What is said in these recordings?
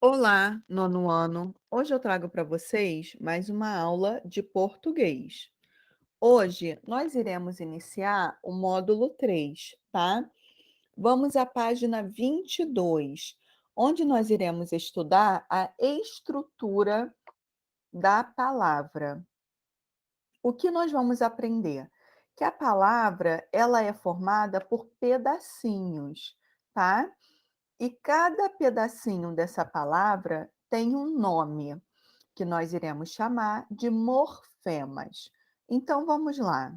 Olá, nono ano. Hoje eu trago para vocês mais uma aula de português. Hoje nós iremos iniciar o módulo 3, tá? Vamos à página 22, onde nós iremos estudar a estrutura da palavra. O que nós vamos aprender? Que a palavra, ela é formada por pedacinhos, tá? E cada pedacinho dessa palavra tem um nome, que nós iremos chamar de morfemas. Então vamos lá.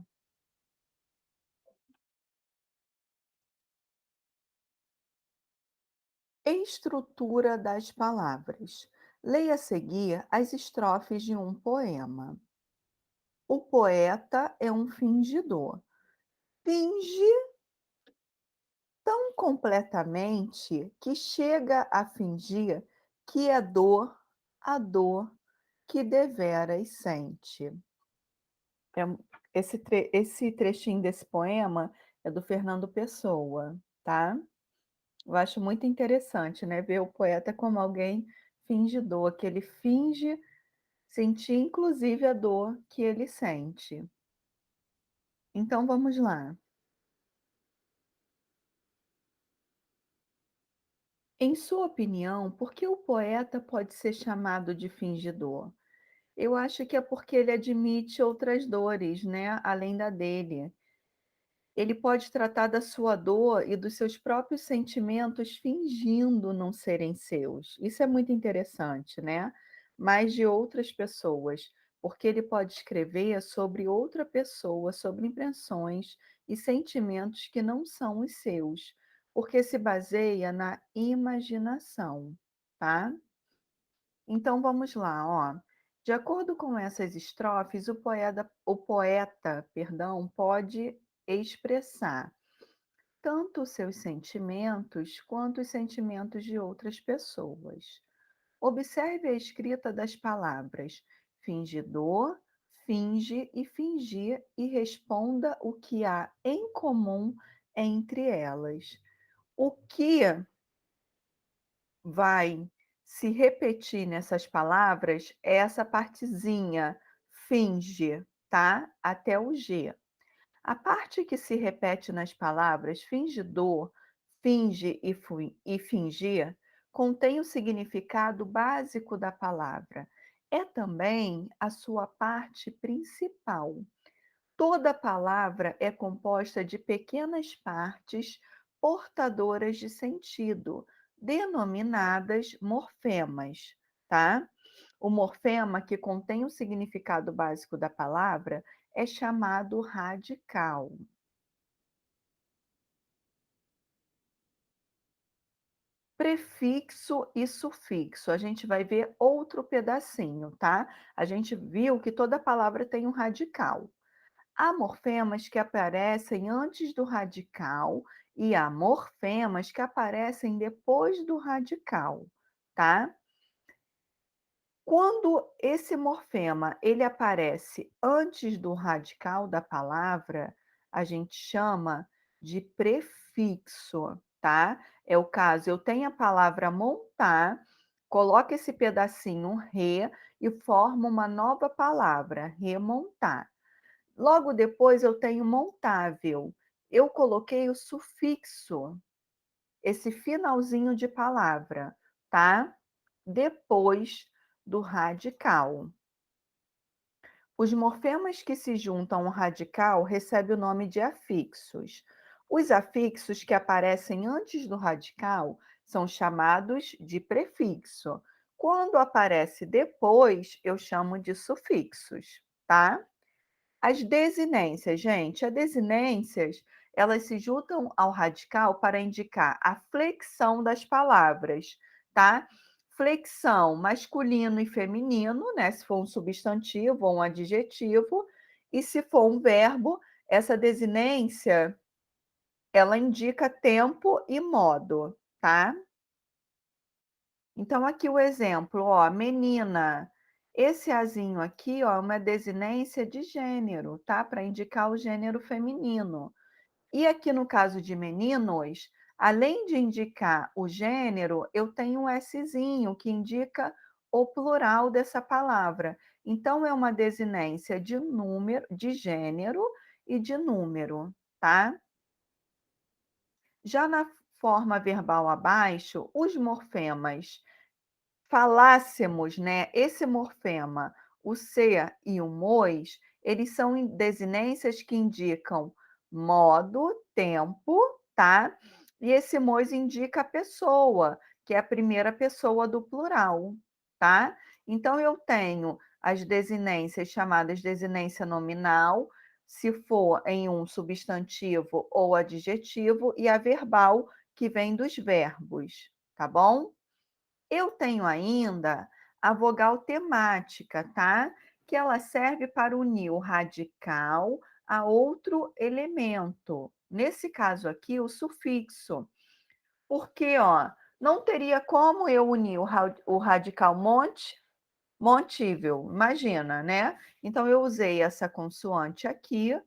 Estrutura das palavras. Leia a seguir as estrofes de um poema. O poeta é um fingidor. Finge tão completamente que chega a fingir que é dor a dor que deveras sente. É um esse trechinho desse poema é do Fernando Pessoa, tá. Eu acho muito interessante, né, ver o poeta como alguém fingidor, que ele finge sentir inclusive a dor que ele sente. Então vamos lá. Em sua opinião, por que o poeta pode ser chamado de fingidor? Eu acho que é porque ele admite outras dores, né, além da dele. Ele pode tratar da sua dor e dos seus próprios sentimentos fingindo não serem seus. Isso é muito interessante, né? Mas de outras pessoas, porque ele pode escrever sobre outra pessoa, sobre impressões e sentimentos que não são os seus, porque se baseia na imaginação, tá? Então vamos lá, ó. De acordo com essas estrofes, o poeta, perdão, pode expressar tanto os seus sentimentos quanto os sentimentos de outras pessoas. Observe a escrita das palavras fingidor, finge e fingir e responda o que há em comum entre elas. O que vai se repetir nessas palavras é essa partezinha finge, tá? Até o G. A parte que se repete nas palavras fingidor, finge e fingir contém o significado básico da palavra. É também a sua parte principal. Toda palavra é composta de pequenas partes portadoras de sentido, denominadas morfemas, tá? O morfema que contém o significado básico da palavra é chamado radical. Prefixo e sufixo, a gente vai ver outro pedacinho, tá? A gente viu que toda palavra tem um radical. Há morfemas que aparecem antes do radical e há morfemas que aparecem depois do radical, tá? Quando esse morfema ele aparece antes do radical da palavra, a gente chama de prefixo, tá? É o caso, eu tenho a palavra montar, coloco esse pedacinho re e formo uma nova palavra, remontar. Logo depois eu tenho montável. Eu coloquei o sufixo, esse finalzinho de palavra, tá? Depois do radical. Os morfemas que se juntam ao radical recebem o nome de afixos. Os afixos que aparecem antes do radical são chamados de prefixo. Quando aparece depois, eu chamo de sufixos, tá? As desinências, gente, as desinências, elas se juntam ao radical para indicar a flexão das palavras, tá? Flexão masculino e feminino, né? Se for um substantivo ou um adjetivo, e se for um verbo, essa desinência, ela indica tempo e modo, tá? Então, aqui o exemplo, ó, menina. Esse azinho aqui, ó, é uma desinência de gênero, tá? Para indicar o gênero feminino. E aqui no caso de meninos, Além de indicar o gênero, eu tenho um szinho que indica o plural dessa palavra. Então é uma desinência de número, de gênero e de número, tá? Já na forma verbal abaixo, os morfemas falássemos, né, esse morfema, o "se" e o "mos", eles são desinências que indicam modo, tempo, tá? E esse "mos" indica a pessoa, que é a primeira pessoa do plural, tá? Então eu tenho as desinências chamadas desinência nominal, se for em um substantivo ou adjetivo, e a verbal, que vem dos verbos, tá bom? Eu tenho ainda a vogal temática, tá? Que ela serve para unir o radical a outro elemento. Nesse caso aqui, o sufixo. Porque, ó, não teria como eu unir o radical montível, imagina, né? Então, eu usei essa consoante aqui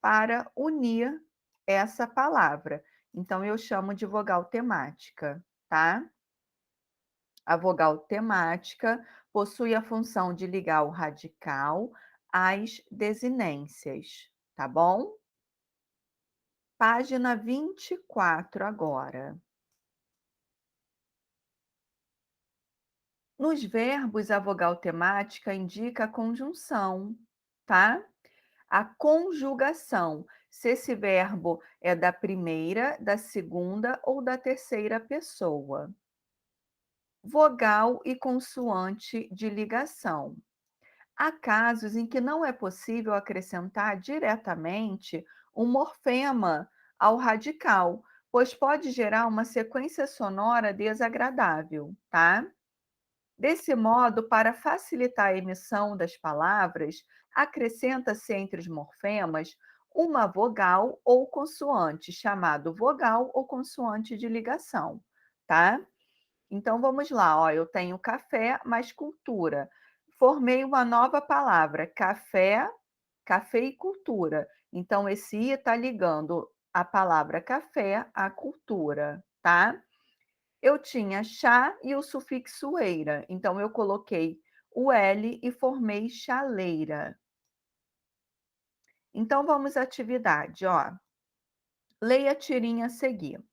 para unir essa palavra. Então, eu chamo de vogal temática, tá? A vogal temática possui a função de ligar o radical às desinências, tá bom? Página 24 agora. Nos verbos, a vogal temática indica a conjunção, tá? A conjugação, se esse verbo é da primeira, da segunda ou da terceira pessoa. Vogal e consoante de ligação. Há casos em que não é possível acrescentar diretamente um morfema ao radical, pois pode gerar uma sequência sonora desagradável, tá? Desse modo, para facilitar a emissão das palavras, acrescenta-se entre os morfemas uma vogal ou consoante, chamado vogal ou consoante de ligação, tá? Então vamos lá, ó, eu tenho café mais cultura. Formei uma nova palavra, café, café e cultura. Então esse "i" está ligando a palavra café à cultura, tá? Eu tinha chá e o sufixo "eira", então eu coloquei o "l" e formei chaleira. Então vamos à atividade, ó. Leia a tirinha a seguir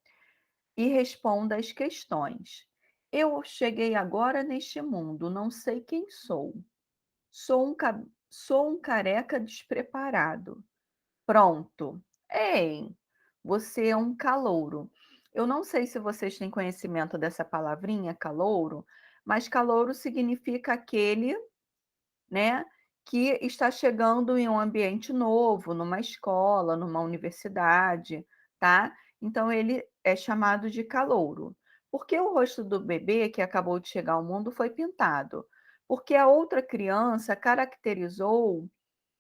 e responda as questões. Eu cheguei agora neste mundo, não sei quem sou. Sou um careca despreparado. Pronto. Ei, você é um calouro. Eu não sei se vocês têm conhecimento dessa palavrinha calouro, mas calouro significa aquele, né, que está chegando em um ambiente novo, numa escola, numa universidade, tá? Então ele é chamado de calouro. Porque o rosto do bebê que acabou de chegar ao mundo foi pintado? Porque a outra criança caracterizou,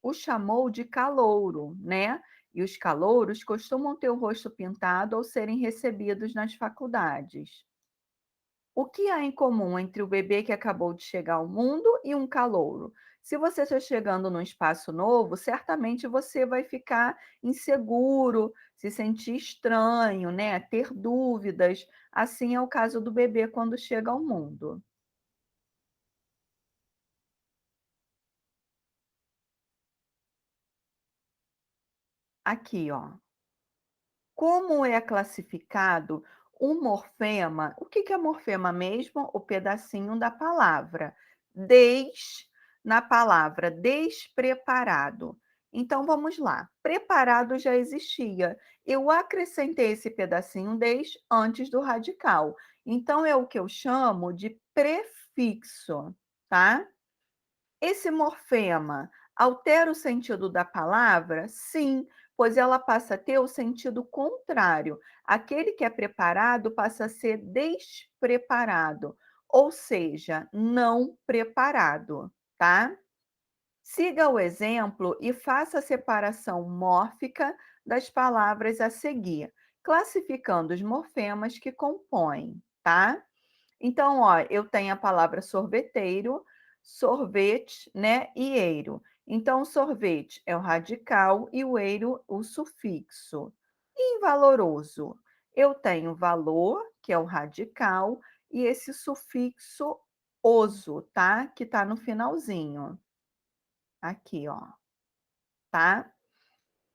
o chamou de calouro, né? E os calouros costumam ter o rosto pintado ou serem recebidos nas faculdades. O que há em comum entre o bebê que acabou de chegar ao mundo e um calouro? Se você está chegando num espaço novo, certamente você vai ficar inseguro, se sentir estranho, né? Ter dúvidas. Assim é o caso do bebê quando chega ao mundo. Aqui, ó. Como é classificado um morfema? O que que é morfema mesmo? O pedacinho da palavra. Na palavra despreparado. Então vamos lá. Preparado já existia. Eu acrescentei esse pedacinho antes do radical. Então é o que eu chamo de prefixo, tá? Esse morfema altera o sentido da palavra? Sim, pois ela passa a ter o sentido contrário. Aquele que é preparado passa a ser despreparado, ou seja, não preparado, tá? Siga o exemplo e faça a separação mórfica das palavras a seguir, classificando os morfemas que compõem, tá? Então, ó, eu tenho a palavra sorveteiro, sorvete, né, e eiro. Então, sorvete é o radical e o eiro o sufixo. Invaloroso. Eu tenho valor, que é o radical, e esse sufixo "oso", tá, que tá no finalzinho. Aqui, ó, tá?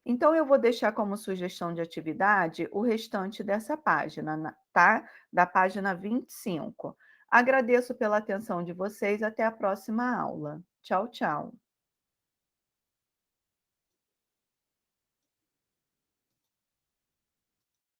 Então eu vou deixar como sugestão de atividade o restante dessa página, tá? Da página 25. Agradeço pela atenção de vocês, até a próxima aula. Tchau, tchau.